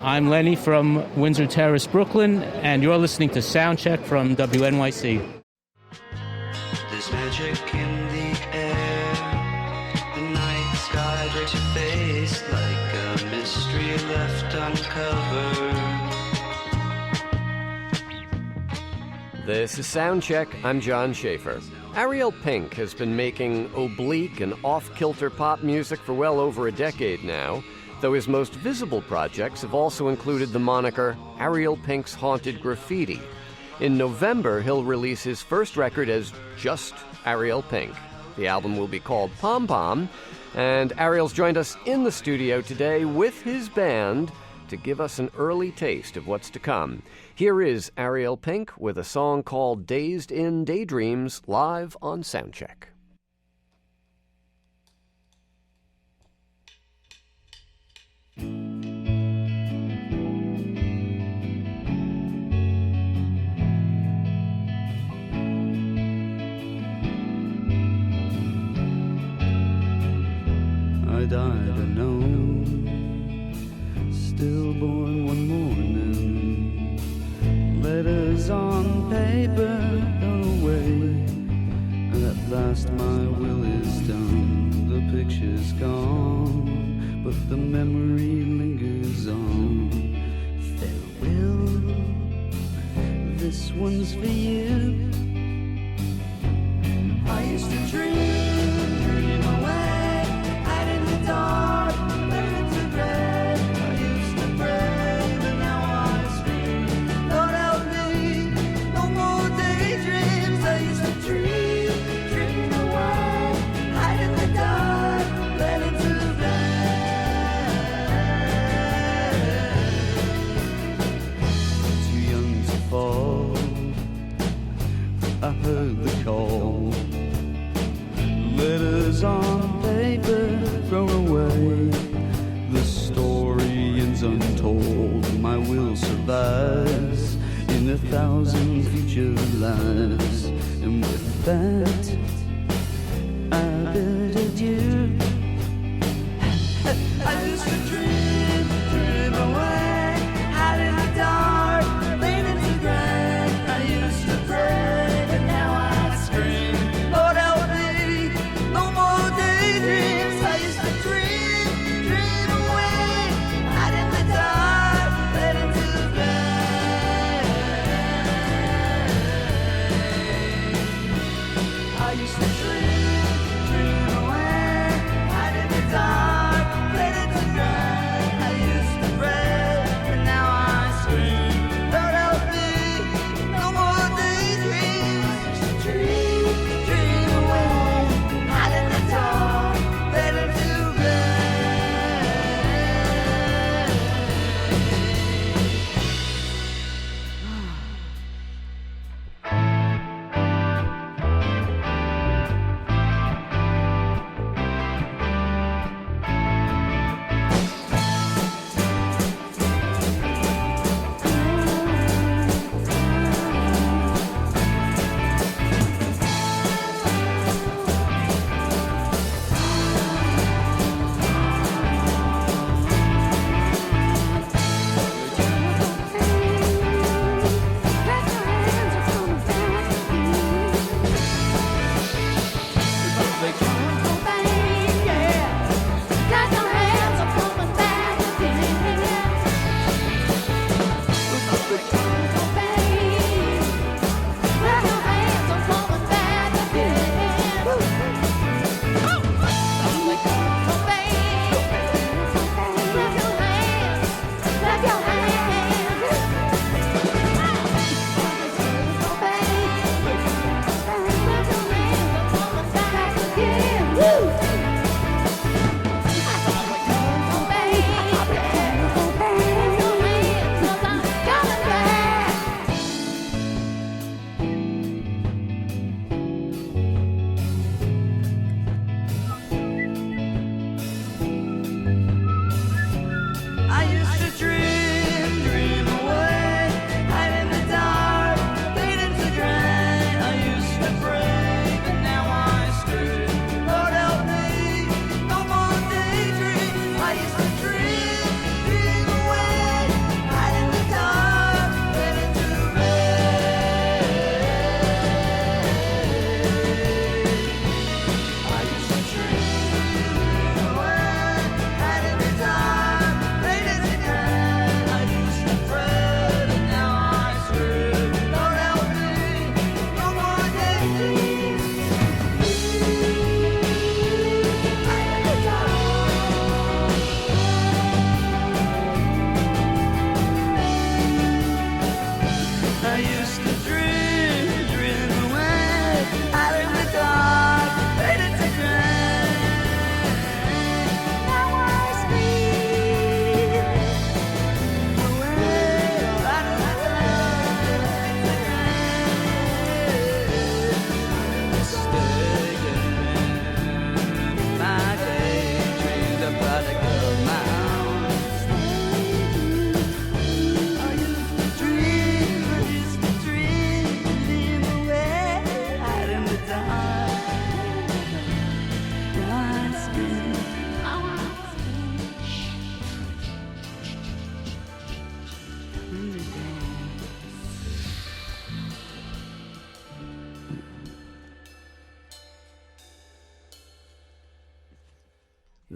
I'm Lenny from Windsor Terrace, Brooklyn, and you're listening to Soundcheck from WNYC. There's magic in the air. The night sky breaks your face like a mystery left uncovered. This is Soundcheck. I'm John Schaefer. Ariel Pink has been making oblique and off-kilter pop music for well over a decade now, though his most visible projects have also included the moniker Ariel Pink's Haunted Graffiti. In November, he'll release his first record as just Ariel Pink. The album will be called Pom Pom, and Ariel's joined us in the studio today with his band to give us an early taste of what's to come. Here is Ariel Pink with a song called Dazed in Daydreams, live on Soundcheck. I died alone, stillborn one morning. Letters on paper thrown away. At last my will is done. The picture's gone, but the memory lingers on. Farewell, this one's for you. I used to dream away, hide in the dark, learning to dread. I used to pray, but now I scream. Lord help me, no more daydreams. I used to dream away, hide in the dark, learning to dread. Too young to fall, I heard the call. Letters on paper thrown away. The story ends untold. My will survives in 1,000 future lives. And with that, I bid adieu. I used to dream away, hide in the dark, leaning to grand. I used to pray, but now I scream. Lord help me, no more daydreams. I used to dream away, hide in the dark, leaning to grand. I used to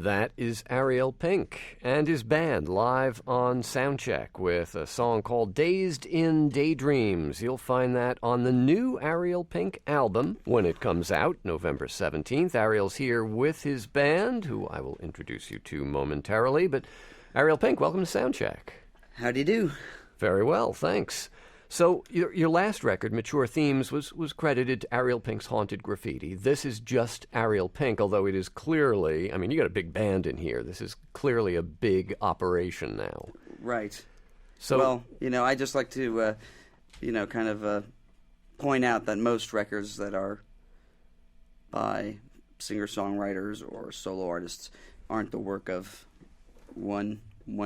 That is Ariel Pink and his band live on Soundcheck with a song called Dazed in Daydreams. You'll find that on the new Ariel Pink album when it comes out, November 17th. Ariel's here with his band, who I will introduce you to momentarily. But Ariel Pink, welcome to Soundcheck. How do you do? Very well, thanks. So your last record, Mature Themes, was credited to Ariel Pink's Haunted Graffiti. This is just Ariel Pink, although it is clearly, I mean, you got a big band in here. This is clearly a big operation now. Right. So, well, I just like to, point out that most records that are by singer-songwriters or solo artists aren't the work of one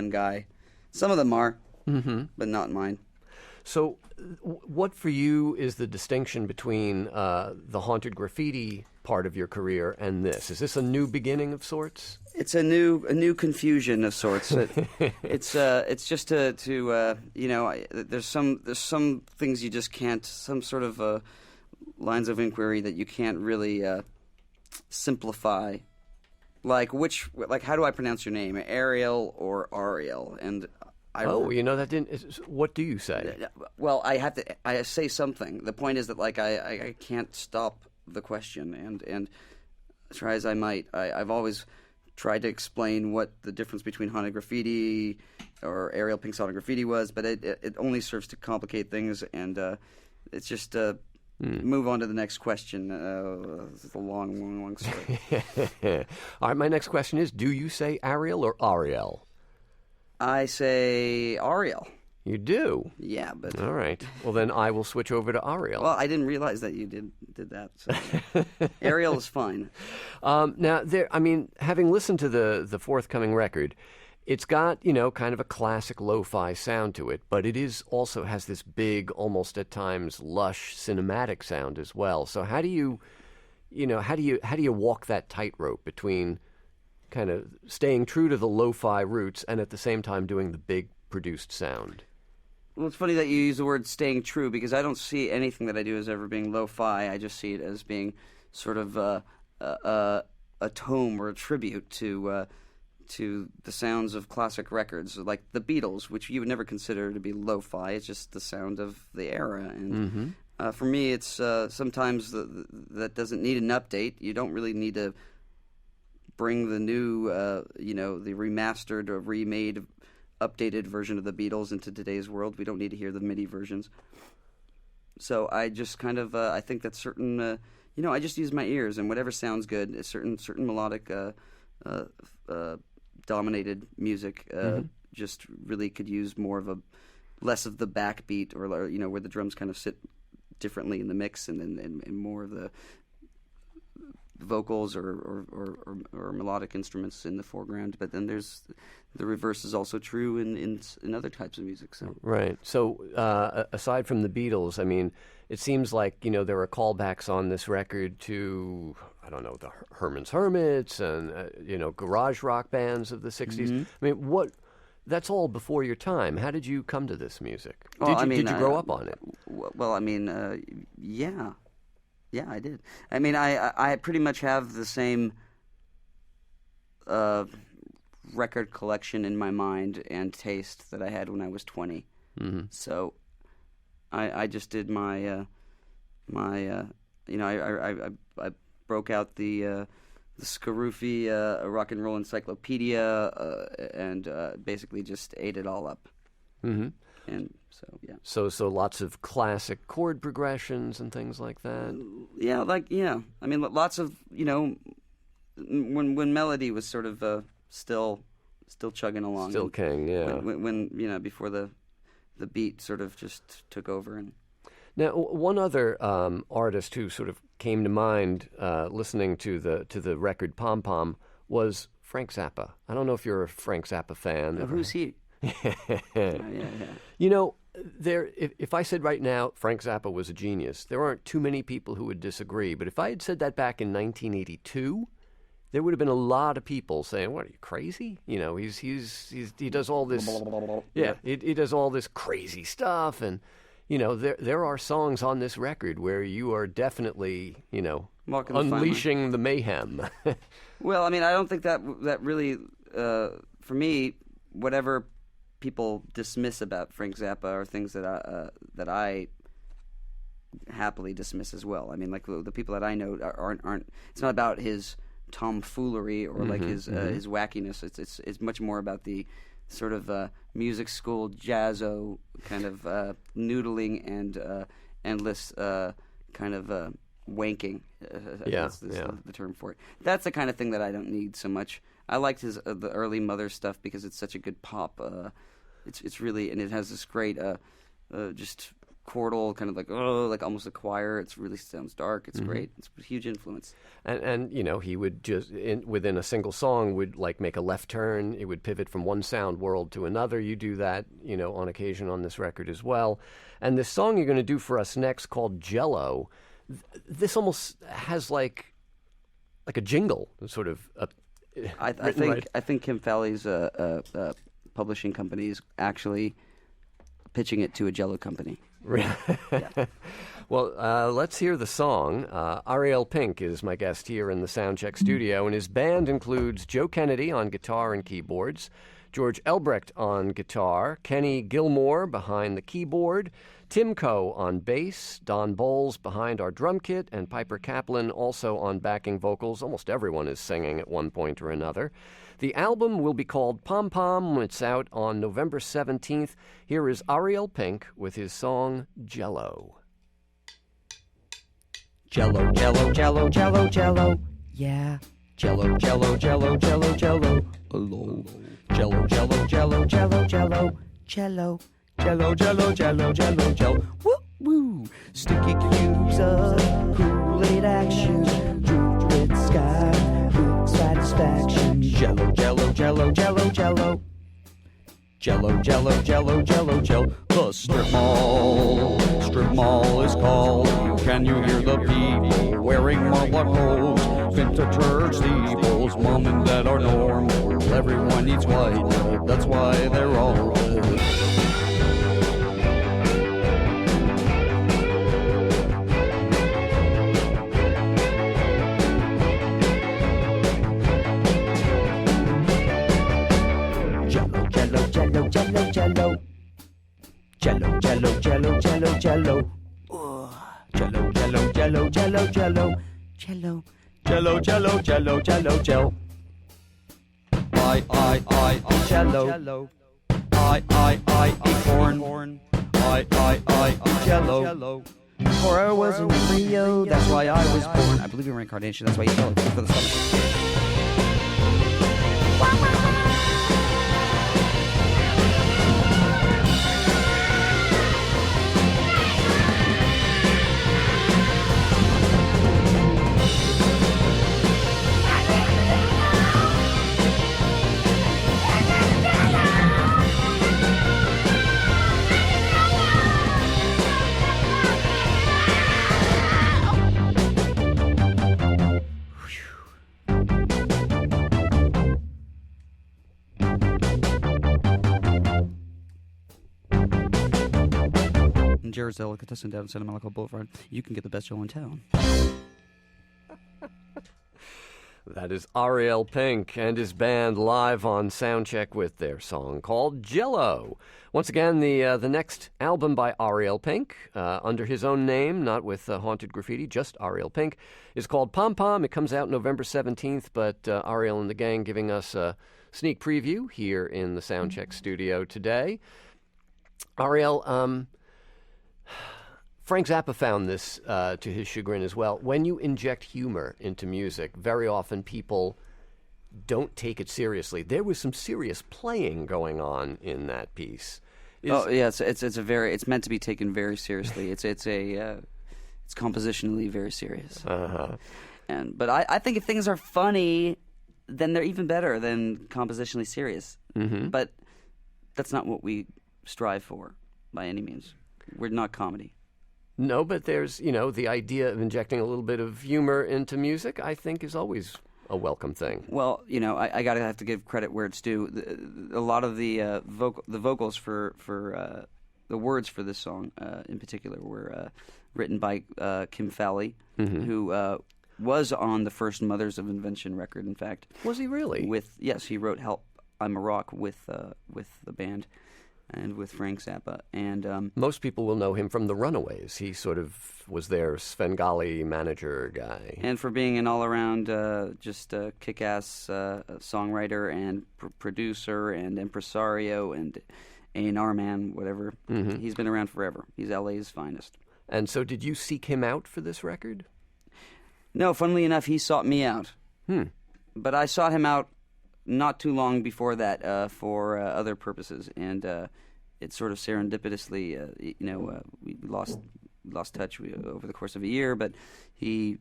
guy. Some of them are, but not mine. So what for you is the distinction between the Haunted Graffiti part of your career and this? Is this a new beginning of sorts? It's a new confusion of sorts. It's just to there's some things you just can't, some sort of lines of inquiry that you can't really simplify. Like how do I pronounce your name, Ariel or Ariel? And that didn't. What do you say? Well, I say something. The point is that I can't stop the question, and try as I might, I've always tried to explain what the difference between Haunted Graffiti or Ariel Pink's Haunted Graffiti was, but it only serves to complicate things, and it's just move on to the next question. It's a long story. All right, my next question is: do you say Ariel or Ariel? I say Ariel. You do? Yeah, but... All right. Well, then I will switch over to Ariel. Well, I didn't realize that you did that. So. Ariel is fine. Now, having listened to the forthcoming record, it's got, kind of a classic lo-fi sound to it, but it is also has this big, almost at times lush cinematic sound as well. So how do you walk that tightrope between kind of staying true to the lo-fi roots and at the same time doing the big produced sound? Well, it's funny that you use the word staying true, because I don't see anything that I do as ever being lo-fi. I just see it as being sort of a tome or a tribute to the sounds of classic records, like the Beatles, which you would never consider to be lo-fi. It's just the sound of the era. And for me, it's sometimes that doesn't need an update. You don't really need to bring the new, the remastered or remade, updated version of the Beatles into today's world. We don't need to hear the MIDI versions. So I just kind of, I think that certain, I just use my ears, and whatever sounds good, a certain melodic, dominated music, just really could use less of the backbeat, or where the drums kind of sit differently in the mix, and more of the vocals or melodic instruments in the foreground. But then there's the reverse is also true in other types of music. So right. So aside from the Beatles, I mean, it seems like there are callbacks on this record to, I don't know, the Herman's Hermits and garage rock bands of the '60s. I mean, that's all before your time. How did you come to this music? Well, did you grow up on it? Well, yeah. Yeah, I did. I mean, I pretty much have the same record collection in my mind and taste that I had when I was 20. So I just did my I broke out the Scarufi rock and roll encyclopedia and basically just ate it all up. And so, yeah. So lots of classic chord progressions and things like that. I mean, lots of when melody was sort of still chugging along. Still king, yeah. When before the beat sort of just took over. And now, one other artist who sort of came to mind listening to the record Pom Pom was Frank Zappa. I don't know if you're a Frank Zappa fan. Who's he? Yeah. If I said right now Frank Zappa was a genius, there aren't too many people who would disagree. But if I had said that back in 1982, there would have been a lot of people saying, "What, are you crazy?" He does all this, he does all this crazy stuff, and there are songs on this record where you are definitely, Walking the fine line. Unleashing the mayhem. Well, I mean, I don't think that really, for me, whatever people dismiss about Frank Zappa are things that I happily dismiss as well. I mean, like the people that I know aren't. It's not about his tomfoolery or like his wackiness. It's much more about the sort of music school jazzo kind of noodling and endless kind of wanking. That's the term for it. That's the kind of thing that I don't need so much. I liked his the early Mother stuff because it's such a good pop. It's really, and it has this great just chordal kind of like almost a choir. It really sounds dark. It's great. It's a huge influence. And you know, he would just within a single song would like make a left turn. It would pivot from one sound world to another. You do that, you know, on occasion on this record as well. And this song you're going to do for us next called Jello, this almost has like a jingle, sort of. I think Kim Fowley's publishing company is actually pitching it to a Jello company. Yeah. Well, let's hear the song. Ariel Pink is my guest here in the Soundcheck studio, and his band includes Joe Kennedy on guitar and keyboards, George Elbrecht on guitar, Kenny Gilmore behind the keyboard, Tim Coe on bass, Don Bowles behind our drum kit, and Piper Kaplan also on backing vocals. Almost everyone is singing at one point or another. The album will be called Pom Pom. It's out on November 17th. Here is Ariel Pink with his song Jello. Jello, Jello, Jello, Jello, Jello. Yeah. Jello, Jello, Jello, Jello, Jello. Hello. Jello, Jello, Jello, Jello, Jello. Jello. Jello, Jello, Jello, Jello, Jello. Woo, woo. Sticky cubes of Kool-Aid action. Druid sky. Quick satisfaction. Jello, Jello, Jello, Jello, Jello. Jello, Jello, Jello, Jello, Jello. The strip mall is called. Can you hear the people wearing Marlboro clothes? Vintage church steeples, mom and dad are normal. Everyone eats white bread, that's why they're all red. Jello. Jello, Jello, Jello, Jello, Jello. Jello, Jello, Jello, Jello, Jello. Jello. Jello, Jello, Jello, Jello, Jello. I eat Jello. I eat corn. I eat Jello. Before I was in Rio, that's why I was born. I believe in reincarnation, that's why you tell it for the stomach. Jared's Delicatessen down Santa Monica Boulevard. You can get the best Jello in town. That is Ariel Pink and his band live on Soundcheck with their song called Jello. Once again, the next album by Ariel Pink, under his own name, not with Haunted Graffiti, just Ariel Pink, is called Pom Pom. It comes out November 17th, but Ariel and the gang giving us a sneak preview here in the Soundcheck studio today. Ariel, Frank Zappa found this to his chagrin as well. When you inject humor into music, very often people don't take it seriously. There was some serious playing going on in that piece. It's meant to be taken very seriously. It's compositionally very serious. But I think if things are funny, then they're even better than compositionally serious. Mm-hmm. But that's not what we strive for by any means. We're not comedy. No, but there's, the idea of injecting a little bit of humor into music, I think, is always a welcome thing. Well, I have to give credit where it's due. A lot of the vocals for the words for this song in particular were written by Kim Fowley, mm-hmm. who was on the first Mothers of Invention record, in fact. Was he really? Yes, he wrote "Help, I'm a Rock" with the band and with Frank Zappa. And Most people will know him from the Runaways. He sort of was their Svengali manager guy. and for being an all-around just kick-ass songwriter and producer and impresario and A&R man, whatever. He's been around forever. He's LA's finest. And so did you seek him out for this record? No, funnily enough, he sought me out. But I sought him out not too long before that for other purposes, and it sort of serendipitously, we lost touch over the course of a year. But I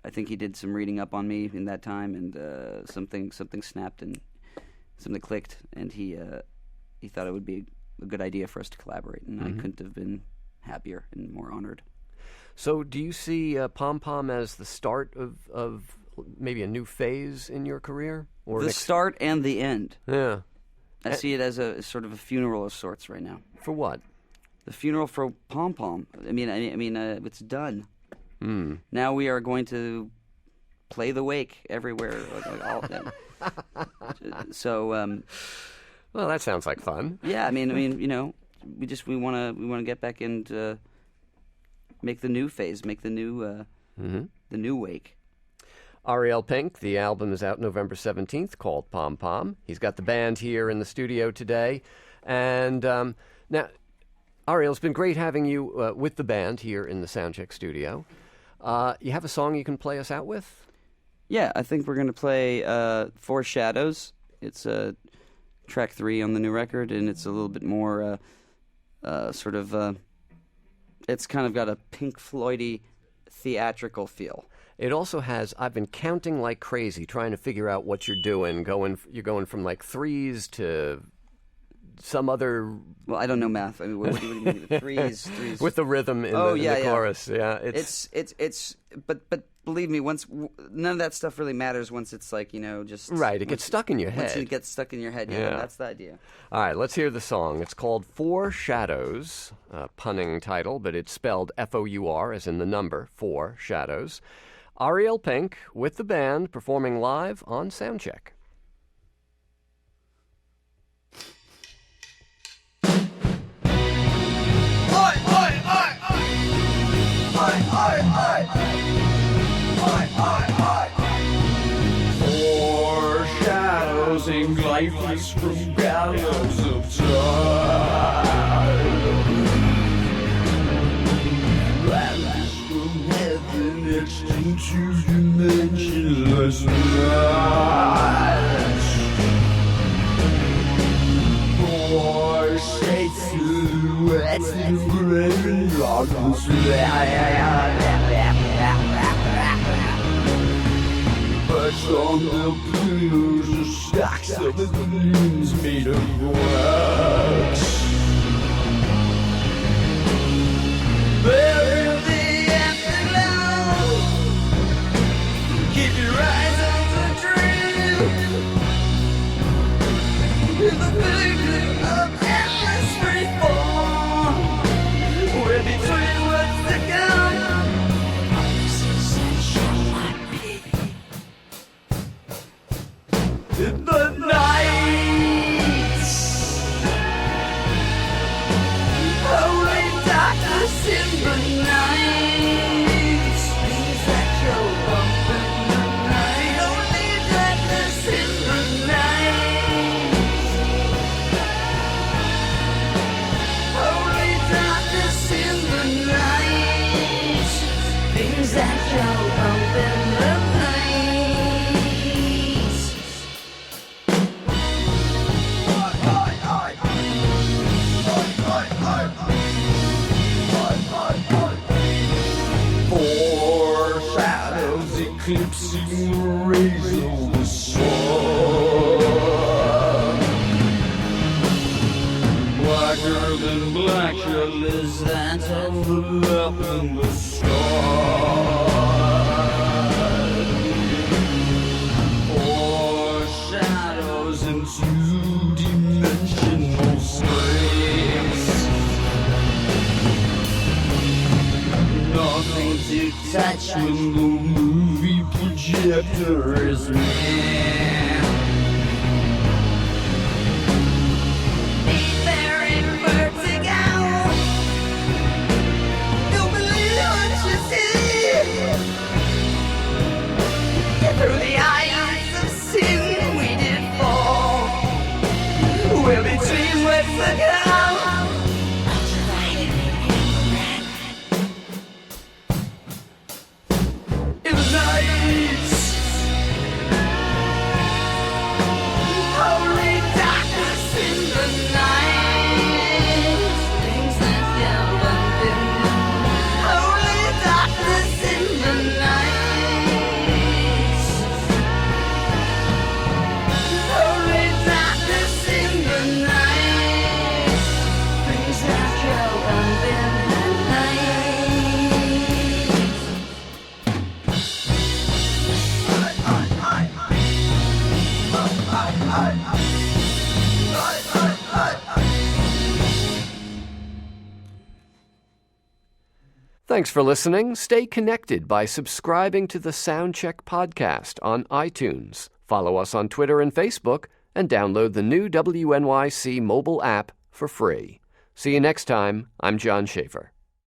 think he did some reading up on me in that time, and something snapped and something clicked, and he thought it would be a good idea for us to collaborate, and I couldn't have been happier and more honored. So do you see Pom Pom as the start of maybe a new phase in your career? Or The start and the end. Yeah. I see it as a sort of a funeral of sorts right now. For what? The funeral for Pom Pom. I mean, it's done. Now we are going to play the wake everywhere. So, Well, that sounds like fun. yeah. We want to get back and make the new phase, make the new wake. Ariel Pink, the album is out November 17th, called Pom Pom. He's got the band here in the studio today. And now, Ariel, it's been great having you with the band here in the Soundcheck studio. You have a song you can play us out with? Yeah, I think we're going to play Four Shadows. It's track 3 on the new record, and it's a little bit more it's kind of got a Pink Floyd-y theatrical feel. It also has, I've been counting like crazy, trying to figure out what you're doing. You're going from like 3s to some other... Well, I don't know math. I mean, what do you mean? Threes. With the rhythm in the chorus. Yeah, it's but believe me, none of that stuff really matters once it's like, just... Right, it gets stuck in your Once head. it gets stuck in your head, Yeah. that's the idea. All right, let's hear the song. It's called Four Shadows, punning title, but it's spelled F-O-U-R, as in the number, Four Shadows. Ariel Pink with the band performing live on Soundcheck. Four shadows hang lifeless from gallows of time. Ravished from heaven, etched into dimensionless night. Four shapes, silhouettes, and gray darkness. Perched on the pillows of stacks of balloons made of wax. Bury the afterglow. Keep your eyes on the dream. In the figure of endless reform. We're between what's to come. In the night, holy darkness in the night, things that show up in the night, holy darkness in the night, holy darkness in the night, things that show up in the night. Four shadows eclipsing the rays of the sun. Blacker than black shadows that hover up in the sky. Four shadows in two-dimensional space. Nothing to touch when the movie Objector is me. Through the eyes of sin we did fall. We're between what's the come. It was nice. Holy darkness in the night. Things that never been. Holy darkness in the night. Thanks for listening. Stay connected by subscribing to the Soundcheck podcast on iTunes. Follow us on Twitter and Facebook, and download the new WNYC mobile app for free. See you next time. I'm John Schaefer.